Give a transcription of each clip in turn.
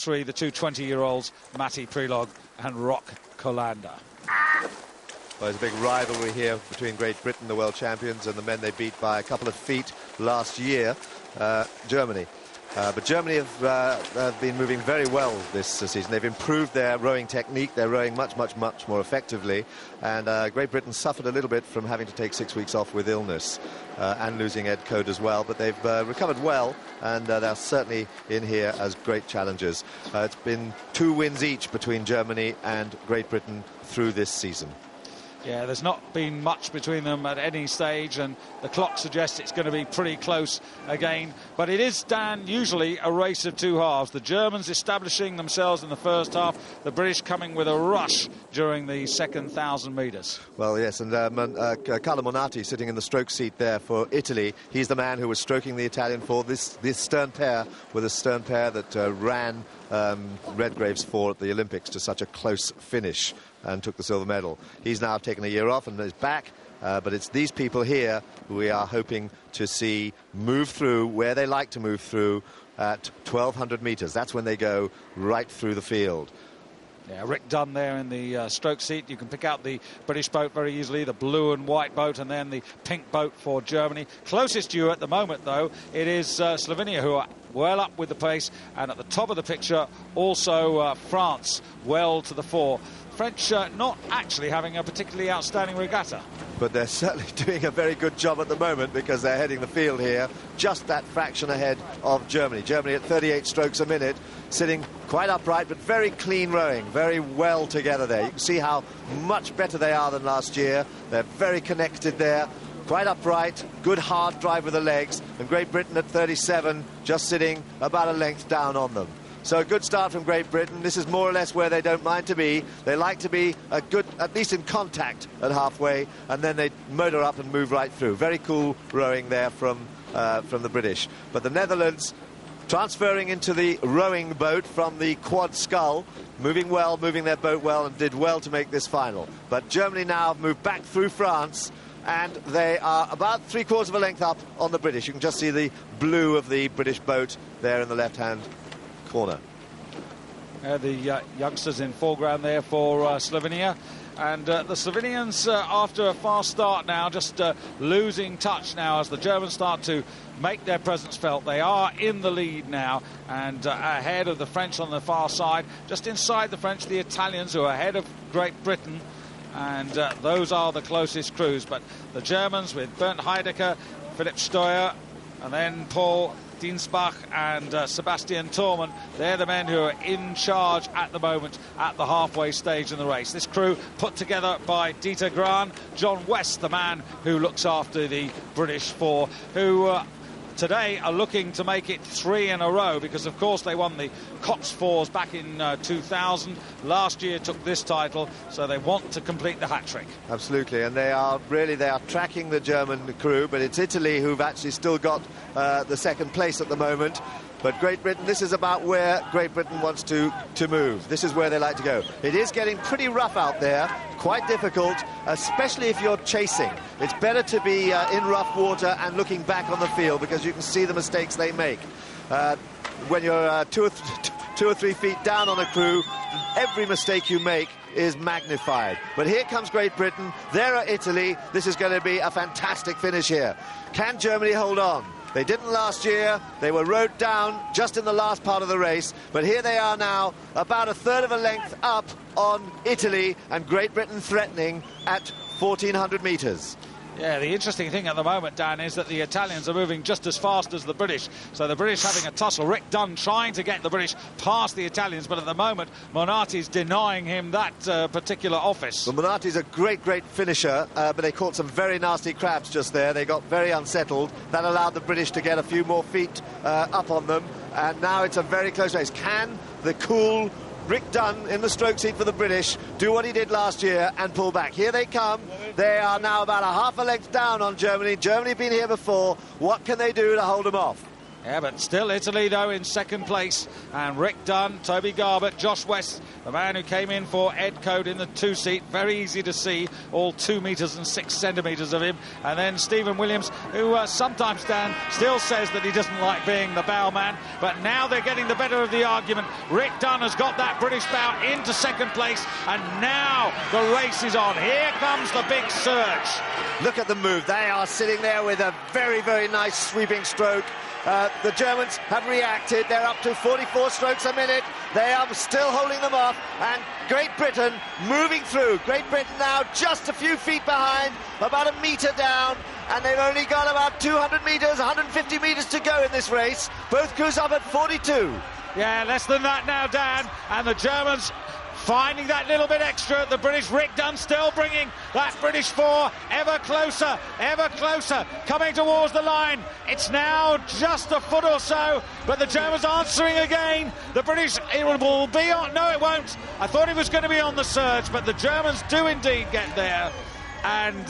three, the two 20-year-olds, Matti Prilog and Rock Kolander. Well, there's a big rivalry here between Great Britain, the world champions, and the men they beat by a couple of feet last year, Germany. But Germany have been moving very well this season. They've improved their rowing technique. They're rowing much more effectively. And Great Britain suffered a little bit from having to take 6 weeks off with illness and losing Ed Code as well. But they've recovered well, and they're certainly in here as great challengers. It's been 2 wins each between Germany and Great Britain through this season. Yeah, there's not been much between them at any stage, and the clock suggests it's going to be pretty close again. But it is, Dan, usually a race of 2 halves. The Germans establishing themselves in the first half, the British coming with a rush during the second 1,000 metres. Well, yes, and Carlo Monati sitting in the stroke seat there for Italy. He's the man who was stroking the Italian for this stern pair, with a stern pair that ran Redgrave's 4 at the Olympics to such a close finish and took the silver medal. He's now taken a year off and is back, but it's these people here who we are hoping to see move through where they like to move through at 1,200 metres. That's when they go right through the field. Yeah, Rick Dunn there in the stroke seat. You can pick out the British boat very easily, the blue and white boat, and then the pink boat for Germany. Closest to you at the moment, though, it is Slovenia, who are well up with the pace, and at the top of the picture also France well to the fore. French not actually having a particularly outstanding regatta. But they're certainly doing a very good job at the moment, because they're heading the field here just that fraction ahead of Germany. Germany at 38 strokes a minute, sitting quite upright, but very clean rowing, very well together there. You can see how much better they are than last year. They're very connected there, quite upright, good hard drive with the legs, and Great Britain at 37 just sitting about a length down on them. So a good start from Great Britain. This is more or less where they don't mind to be. They like to be a good, at least in contact at halfway, and then they motor up and move right through. Very cool rowing there from the British. But the Netherlands transferring into the rowing boat from the quad scull, moving well, moving their boat well, and did well to make this final. But Germany now have moved back through France, and they are about 3/4 of a length up on the British. You can just see the blue of the British boat there in the left-hand corner. The youngsters in foreground there for Slovenia, and the Slovenians after a fast start now just losing touch now as the Germans start to make their presence felt. They are in the lead now and ahead of the French on the far side. Just inside the French, the Italians, who are ahead of Great Britain, and those are the closest crews. But the Germans with Bernd Heidecker, Philipp Steuer, and then Paul Dinsbach and Sebastian Thormann, they're the men who are in charge at the moment at the halfway stage in the race. This crew put together by Dieter Gran, John West, the man who looks after the British 4, who today are looking to make it 3 in a row, because of course they won the Cox Fours back in 2000. Last year took this title, so they want to complete the hat-trick. Absolutely, and they are tracking the German crew, but it's Italy who've actually still got the second place at the moment. But Great Britain, this is about where Great Britain wants to move. This is where they like to go. It is getting pretty rough out there, quite difficult, especially if you're chasing. It's better to be in rough water and looking back on the field, because you can see the mistakes they make. When you're 2 or 3 feet down on a crew, every mistake you make is magnified. But here comes Great Britain, there are Italy. This is going to be a fantastic finish here. Can Germany hold on? They didn't last year. They were rowed down just in the last part of the race. But here they are now, about 1/3 of a length up on Italy, and Great Britain threatening at 1,400 metres. Yeah, the interesting thing at the moment, Dan, is that the Italians are moving just as fast as the British. So the British having a tussle. Rick Dunn trying to get the British past the Italians, but at the moment, Monati's denying him that particular office. Well, Monati's a great finisher, but they caught some very nasty crabs just there. They got very unsettled. That allowed the British to get a few more feet up on them, and now it's a very close race. Can the cool Rick Dunn in the stroke seat for the British do what he did last year and pull back? Here they come. They are now about 1/2 a length down on Germany. Germany been here before. What can they do to hold them off? Yeah, but still Italy, though, in second place. And Rick Dunn, Toby Garbett, Josh West, the man who came in for Ed Code in the two-seat. Very easy to see, all 2 metres and 6 centimetres of him. And then Stephen Williams, who sometimes, Dan, still says that he doesn't like being the bow man. But now they're getting the better of the argument. Rick Dunn has got that British bow into second place. And now the race is on. Here comes the big surge. Look at the move. They are sitting there with a very, very nice sweeping stroke. The Germans have reacted. They're up to 44 strokes a minute. They are still holding them off. And Great Britain moving through. Great Britain now just a few feet behind, about a metre down. And they've only got about 200 metres, 150 metres to go in this race. Both crews up at 42. Yeah, less than that now, Dan. And the Germans finding that little bit extra. The British, Rick Dunn still bringing that British four ever closer, coming towards the line. It's now just a foot or so, but the Germans answering again. The British, it will be on, no it won't. I thought it was going to be on the surge, but the Germans do indeed get there. And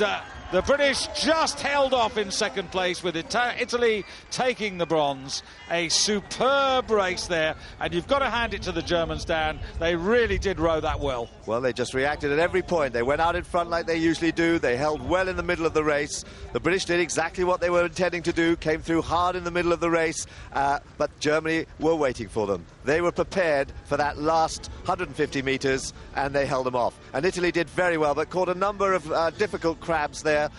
the British just held off in second place, with Italy taking the bronze. A superb race there, and you've got to hand it to the Germans, Dan. They really did row that well. Well, they just reacted at every point. They went out in front like they usually do. They held well in the middle of the race. The British did exactly what they were intending to do, came through hard in the middle of the race, but Germany were waiting for them. They were prepared for that last 150 metres, and they held them off. And Italy did very well, but caught a number of difficult crabs there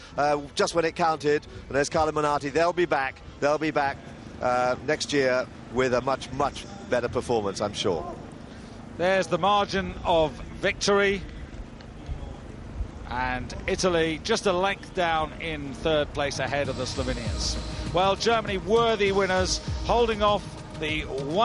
just when it counted. And there's Carlo Monati. They'll be back next year with a much, much better performance, I'm sure. There's the margin of victory. And Italy just a length down in third place ahead of the Slovenians. Well, Germany worthy winners, holding off the